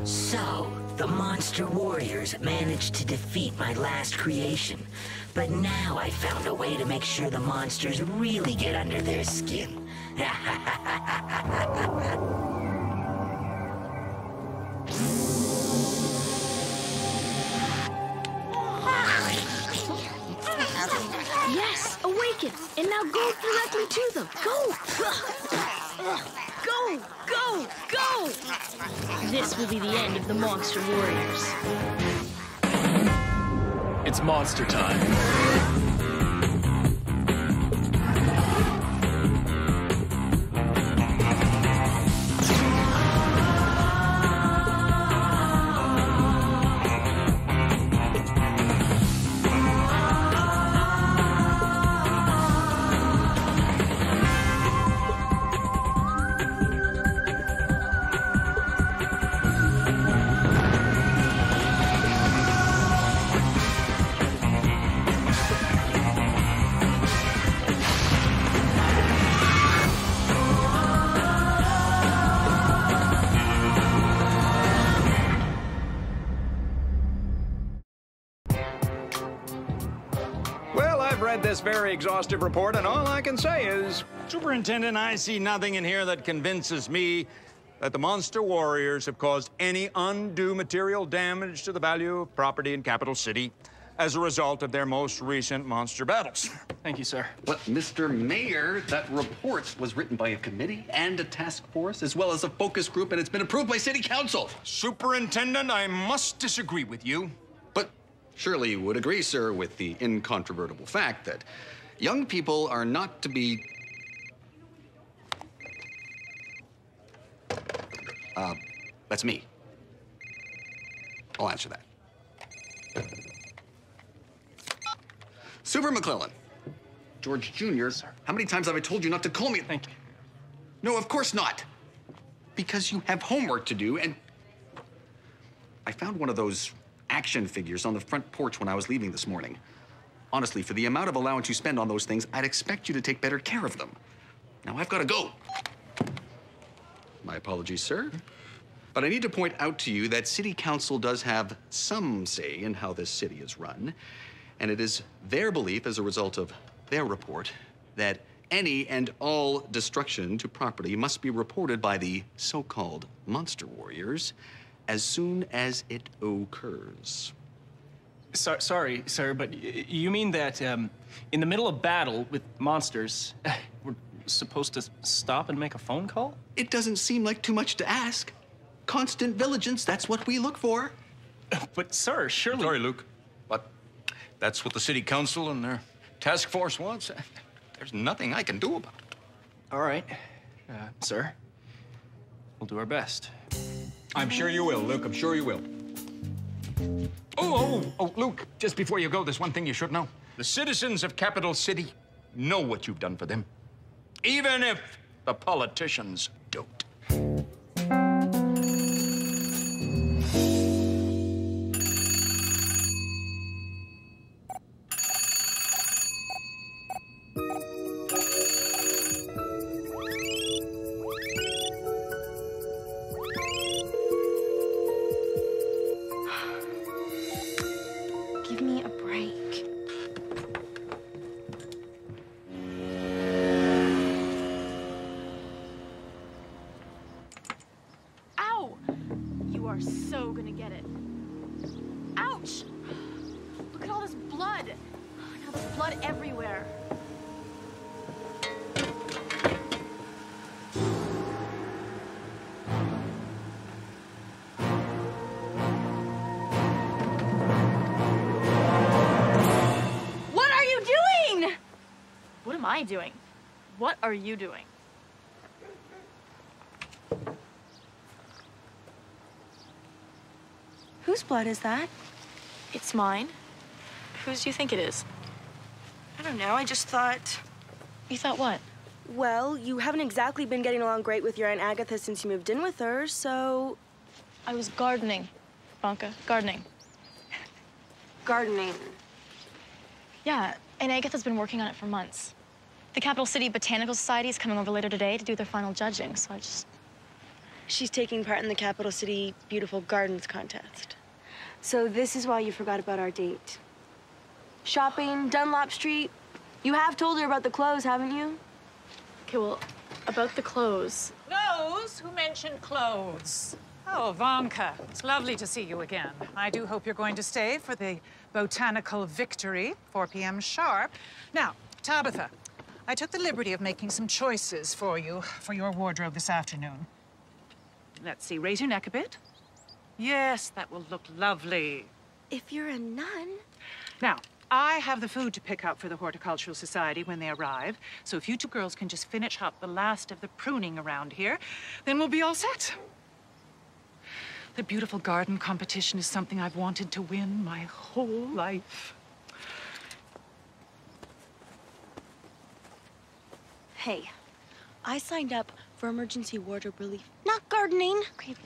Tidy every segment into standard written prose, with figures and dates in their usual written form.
So, the monster warriors managed to defeat my last creation. But now I found a way to make sure the monsters really get under their skin. Yes, awaken, and now go directly to them. Go! Go, go, go! This will be the end of the monster warriors. It's monster time. This very exhaustive report, and all I can say is, Superintendent, I see nothing in here that convinces me that the monster warriors have caused any undue material damage to the value of property in Capital City as a result of their most recent monster battles. Thank you, sir. Well, Mr. Mayor, that report was written by a committee and a task force, as well as a focus group, and it's been approved by City Council. Superintendent, I must disagree with you. But surely you would agree, sir, with the incontrovertible fact that young people are not to be... that's me. I'll answer that. Super McClellan. George Jr., sir. How many times have I told you not to call me? Thank you. No, of course not. Because you have homework to do, and I found one of those action figures on the front porch when I was leaving this morning. Honestly, for the amount of allowance you spend on those things, I'd expect you to take better care of them. Now I've got to go. My apologies, sir. But I need to point out to you that City Council does have some say in how this city is run. And it is their belief, as a result of their report, that any and all destruction to property must be reported by the so-called monster warriors as soon as it occurs. Sorry, sir, but you mean that in the middle of battle with monsters, we're supposed to stop and make a phone call? It doesn't seem like too much to ask. Constant vigilance, that's what we look for. But, sir, surely... Sorry, Luke, but that's what the City Council and their task force wants. There's nothing I can do about it. All right, sir. We'll do our best. I'm sure you will, Luke. I'm sure you will. Oh, Luke, just before you go, there's one thing you should know. The citizens of Capital City know what you've done for them, even if the politicians don't. Give me a break. Ow! You are so gonna get it. Ouch! Look at all this blood. Now there's blood everywhere. What am I doing? What are you doing? Whose blood is that? It's mine. Whose do you think it is? I don't know, I just thought... You thought what? Well, you haven't exactly been getting along great with your Aunt Agatha since you moved in with her, so... I was gardening, Bonka. Gardening. Gardening. Yeah, and Agatha's been working on it for months. The Capital City Botanical Society is coming over later today to do their final judging, so I just She's taking part in the capital city beautiful gardens contest. So this is why you forgot about our date. Shopping, Dunlop Street. You have told her about the clothes, haven't you? Okay, well, about the clothes. Clothes? Who mentioned clothes? Oh, Vanka, it's lovely to see you again. I do hope you're going to stay for the botanical victory, 4 p.m. sharp. Now, Tabitha, I took the liberty of making some choices for you for your wardrobe this afternoon. Let's see, raise your neck a bit. Yes, that will look lovely. If you're a nun. Now, I have the food to pick up for the Horticultural Society when they arrive, so if you two girls can just finish up the last of the pruning around here, then we'll be all set. The beautiful garden competition is something I've wanted to win my whole life. Hey, I signed up for emergency wardrobe relief, not gardening. Okay,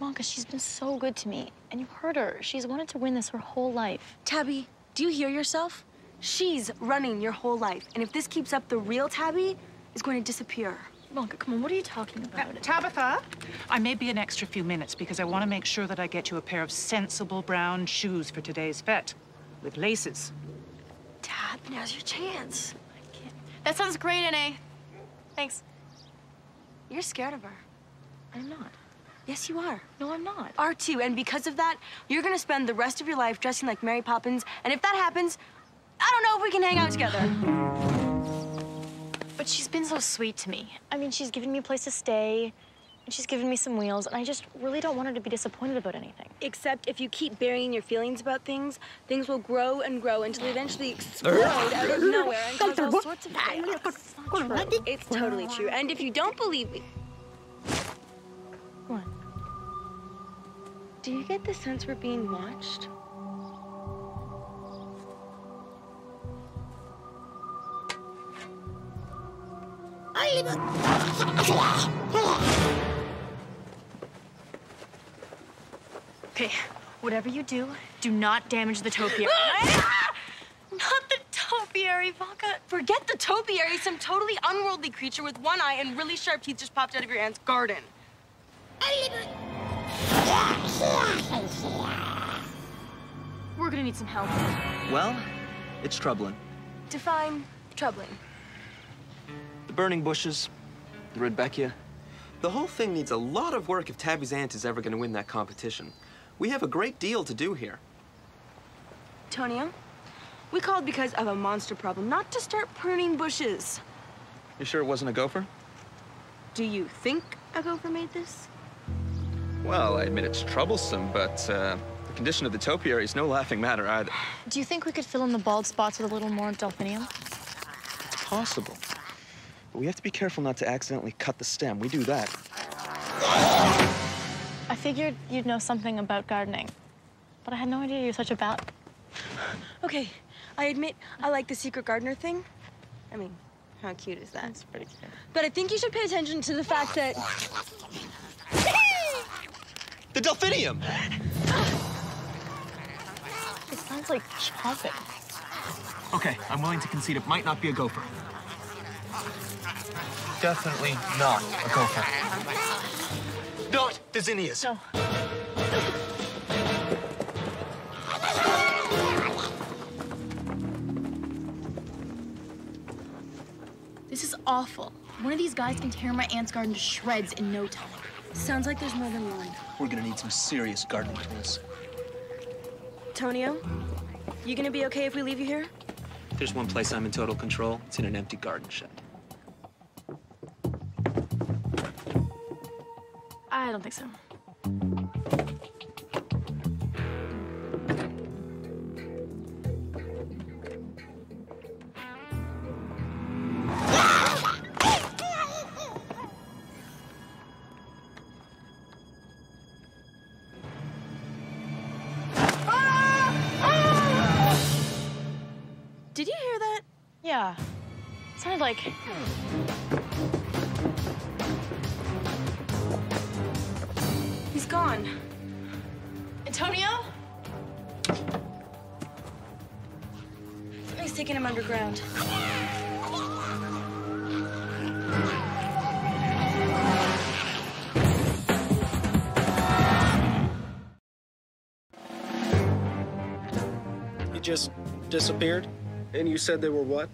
Wonka, she's been so good to me. And you heard her. She's wanted to win this her whole life. Tabby, do you hear yourself? She's running your whole life. And if this keeps up, the real Tabby is going to disappear. Wonka, come on, what are you talking about? Tabitha, I may be an extra few minutes because I want to make sure that I get you a pair of sensible brown shoes for today's fete with laces. Tab, now's your chance. That sounds great, N.A. Thanks. You're scared of her. I'm not. Yes, you are. No, I'm not. R2, and because of that, you're gonna spend the rest of your life dressing like Mary Poppins, and if that happens, I don't know if we can hang out together. But she's been so sweet to me. I mean, she's given me a place to stay, and she's given me some wheels, and I just really don't want her to be disappointed about anything. Except if you keep burying your feelings about things, things will grow and grow until they eventually explode out of nowhere and cause all sorts of chaos. It's totally true. And if you don't believe me... What? Do you get the sense we're being watched? Okay, whatever you do, do not damage the topiary. Not the topiary, Vodka. Forget the topiary. Some totally unworldly creature with one eye and really sharp teeth just popped out of your aunt's garden. We're gonna need some help. Well, it's troubling. Define troubling. The burning bushes, the Rudbeckia. The whole thing needs a lot of work if Tabby's aunt is ever going to win that competition. We have a great deal to do here. Tonio, we called because of a monster problem, not to start pruning bushes. You sure it wasn't a gopher? Do you think a gopher made this? Well, I admit it's troublesome, but the condition of the topiary is no laughing matter either. Do you think we could fill in the bald spots with a little more delphinium? Possible. But we have to be careful not to accidentally cut the stem. We do that. I figured you'd know something about gardening, but I had no idea you're such a bat. Okay, I admit I like the secret gardener thing. I mean, how cute is that? That's pretty cute. But I think you should pay attention to the fact that... The delphinium! It sounds like chopping. Okay, I'm willing to concede it might not be a gopher. Definitely not a gopher. Not the zinnias. No. This is awful. One of these guys can tear my aunt's garden to shreds in no time. Sounds like there's more than one. We're gonna need some serious gardening tools. Tonio, you gonna be okay if we leave you here? There's one place I'm in total control. It's in an empty garden shed. I don't think so. Did you hear that? Yeah. It sounded like... He's gone. Antonio? Something's taking him underground. just disappeared? And you said they were what?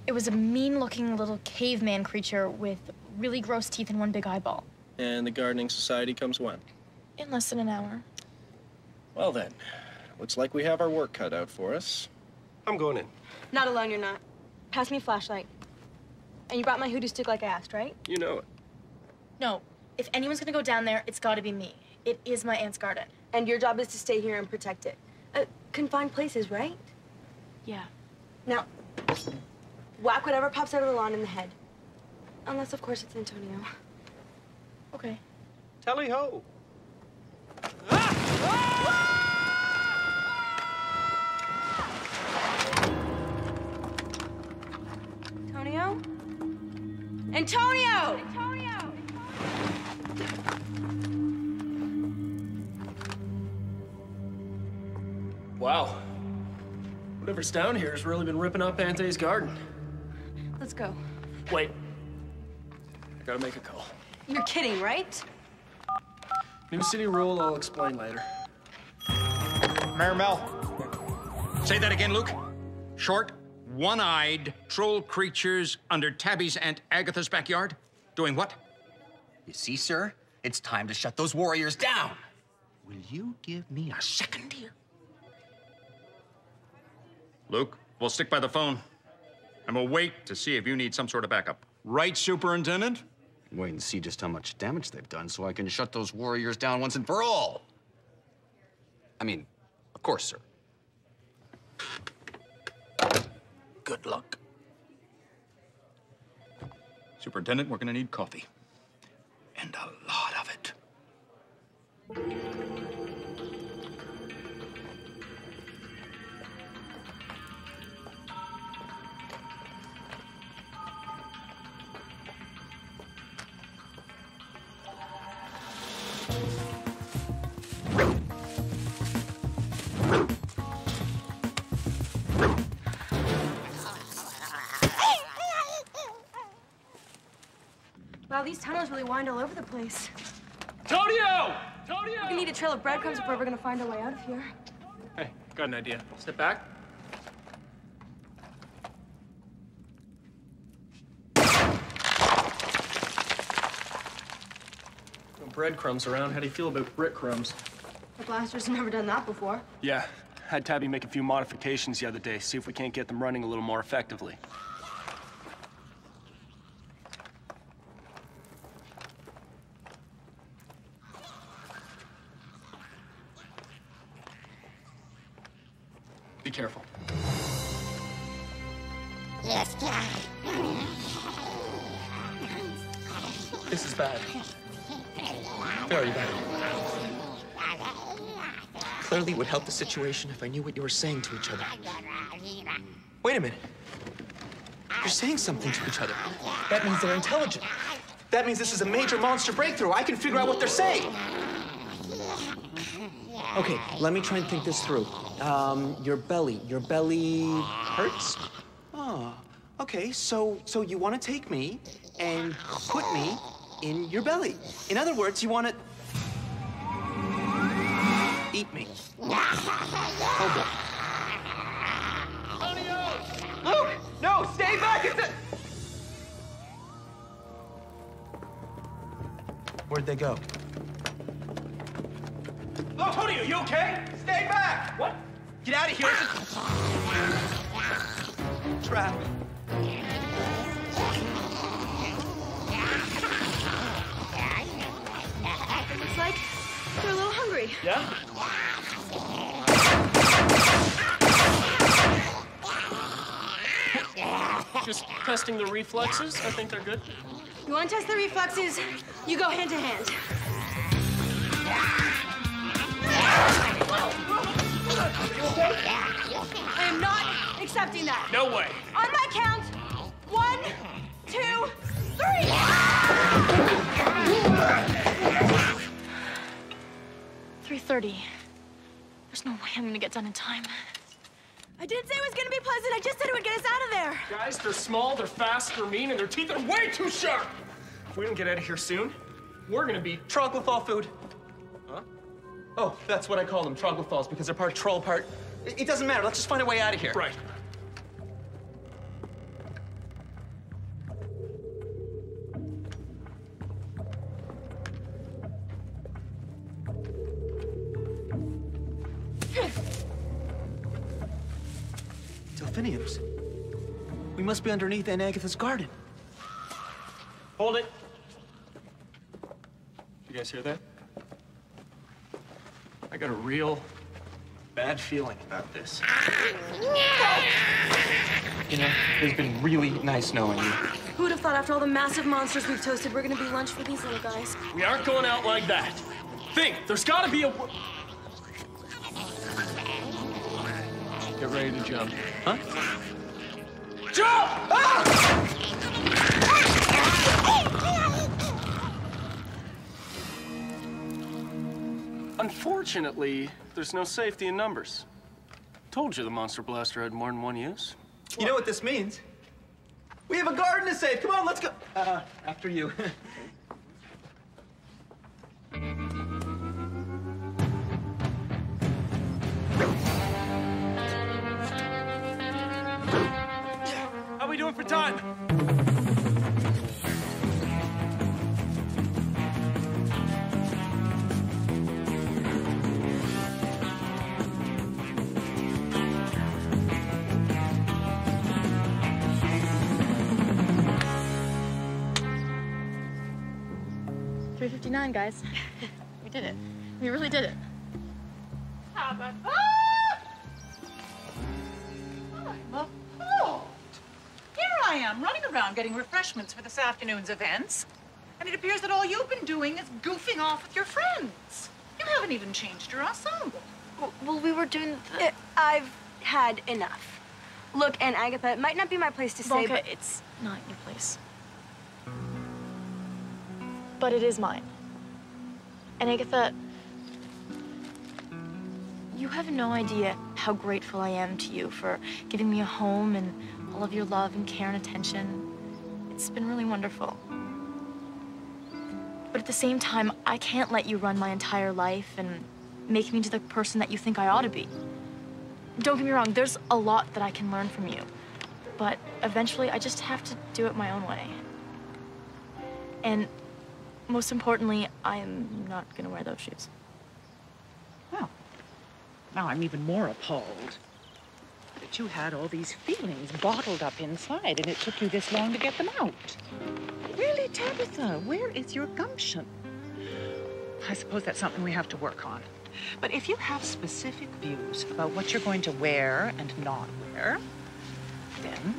It was a mean-looking little caveman creature with really gross teeth and one big eyeball. And the Gardening Society comes when? In less than an hour. Well then, looks like we have our work cut out for us. I'm going in. Not alone, you're not. Pass me a flashlight. And you brought my hoodoo stick like I asked, right? You know it. No, if anyone's gonna go down there, it's gotta be me. It is my aunt's garden. And your job is to stay here and protect it. Confined places, right? Yeah. Now, whack whatever pops out of the lawn in the head. Unless, of course, it's Antonio. Okay. Tally-ho. Antonio? Antonio! Wow. Whatever's down here has really been ripping up Aunt A's garden. Let's go. Wait. I gotta make a call. You're kidding, right? New city rule, I'll explain later. Mayor Mel. Say that again, Luke. Short, one-eyed troll creatures under Tabby's Aunt Agatha's backyard? Doing what? You see, sir? It's time to shut those warriors down. Will you give me a second here? Luke, we'll stick by the phone. And we'll wait to see if you need some sort of backup. Right, Superintendent? Wait and see just how much damage they've done so I can shut those warriors down once and for all. I mean, of course, sir. Good luck. Superintendent, we're gonna need coffee. And a lot of it. Wow, these tunnels really wind all over the place. Tonio! Tonio! We're gonna need a trail of breadcrumbs if we're ever gonna find our way out of here. Hey, got an idea. Step back. No breadcrumbs around. How do you feel about breadcrumbs? The blasters have never done that before. Yeah, had Tabby make a few modifications the other day, see if we can't get them running a little more effectively. Be careful. This is bad. Very bad. Clearly, it would help the situation if I knew what you were saying to each other. Wait a minute. You're saying something to each other. That means they're intelligent. That means this is a major monster breakthrough. I can figure out what they're saying. Okay, let me try and think this through. Your belly hurts? Oh, okay, so you want to take me and put me in your belly. In other words, you want to eat me. Oh, boy. Luke, no, stay back. Where'd they go? Oh, Tony, are you okay? Stay back! What? Get out of here! Trap. Looks like they're a little hungry. Yeah? Just testing the reflexes. I think they're good. You want to test the reflexes? You go hand to hand. I am not accepting that. No way. On my count, 1, 2, 3. 3:30. There's no way I'm gonna get done in time. I didn't say it was gonna be pleasant. I just said it would get us out of there. Guys, they're small, they're fast, they're mean, and their teeth are way too sharp. If we don't get out of here soon, we're gonna be troglodyte food. Huh? Oh, that's what I call them, troglodytes, because they're part troll, part It doesn't matter. Let's just find a way out of here. Right. Delphiniums. We must be underneath Aunt Agatha's garden. Hold it. You guys hear that? I got a real bad feeling about this. You know, it's been really nice knowing you. Who would have thought after all the massive monsters we've toasted, we're gonna be lunch for these little guys? We aren't going out like that. Think, there's gotta be a... Get ready to jump. Huh? Jump! Ah! Unfortunately, there's no safety in numbers. Told you the monster blaster had more than one use. You know what this means? We have a garden to save. Come on, let's go. After you. How we doing for time? $3.59, guys. We did it. We really did it. How about that? Oh, here I am, running around getting refreshments for this afternoon's events. And it appears that all you've been doing is goofing off with your friends. You haven't even changed your ensemble. Well, we were doing I've had enough. Look, Aunt Agatha, it might not be my place to say, but... it's not your place. But it is mine. And Agatha, you have no idea how grateful I am to you for giving me a home and all of your love and care and attention. It's been really wonderful. But at the same time, I can't let you run my entire life and make me into the person that you think I ought to be. Don't get me wrong, there's a lot that I can learn from you. But eventually, I just have to do it my own way. And most importantly, I am not gonna wear those shoes. Well, now I'm even more appalled that you had all these feelings bottled up inside and it took you this long to get them out. Really, Tabitha, where is your gumption? I suppose that's something we have to work on. But if you have specific views about what you're going to wear and not wear, then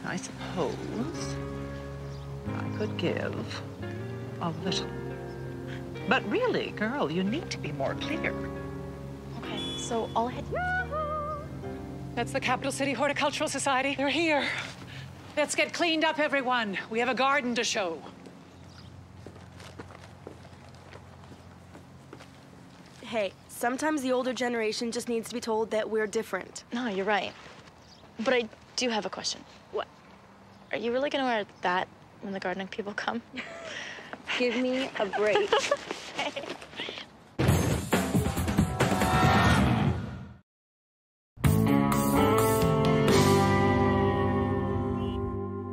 I suppose I could give a little. But really, girl, you need to be more clear. Okay, so all I had to... That's the Capital City Horticultural Society. They're here. Let's get cleaned up, everyone. We have a garden to show. Hey, sometimes the older generation just needs to be told that we're different. No, you're right. But I do have a question. What? Are you really gonna wear that when the gardening people come? Give me a break.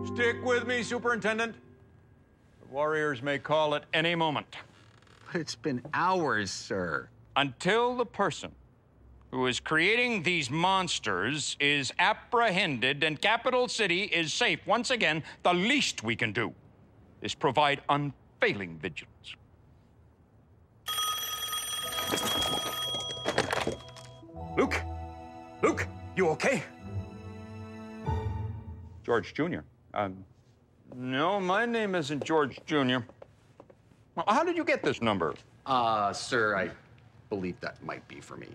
Stick with me, Superintendent. The Warriors may call at any moment. But it's been hours, sir. Until the person who is creating these monsters is apprehended and Capital City is safe, once again, the least we can do is provide unfailing vigilance. Luke? Luke, you okay? George Jr. No, my name isn't George Jr. Well, how did you get this number? Sir, I believe that might be for me.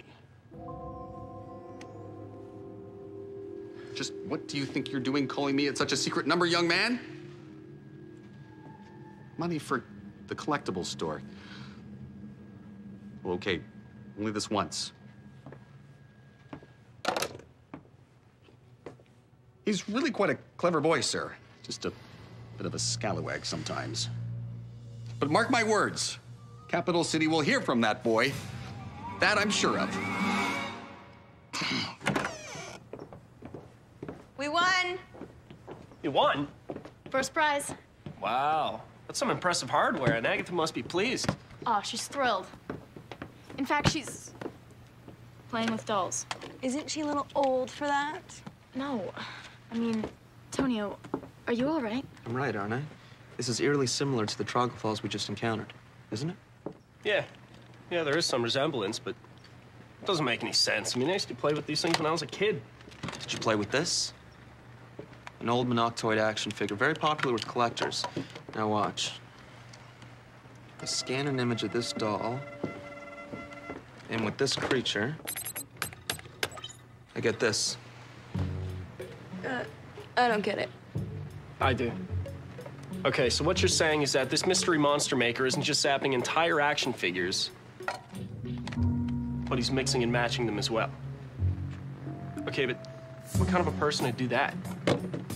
Just what do you think you're doing calling me at such a secret number, young man? Money for the collectibles store. Well, okay, only this once. He's really quite a clever boy, sir. Just a bit of a scallywag sometimes. But mark my words, Capital City will hear from that boy. That I'm sure of. We won! You won? First prize. Wow. That's some impressive hardware, and Agatha must be pleased. Oh, she's thrilled. In fact, she's playing with dolls. Isn't she a little old for that? No. I mean, Tonio, are you all right? I'm right, aren't I? This is eerily similar to the Trogloditů we just encountered, isn't it? Yeah. Yeah, there is some resemblance, but it doesn't make any sense. I mean, I used to play with these things when I was a kid. Did you play with this? An old monoctoid action figure, very popular with collectors. Now watch. I scan an image of this doll, and with this creature, I get this. I don't get it. I do. Okay, so what you're saying is that this mystery monster maker isn't just zapping entire action figures, but he's mixing and matching them as well. Okay, but what kind of a person would do that?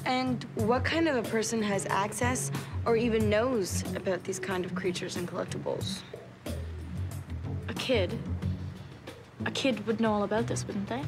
And what kind of a person has access or even knows about these kind of creatures and collectibles? A kid. A kid would know all about this, wouldn't they?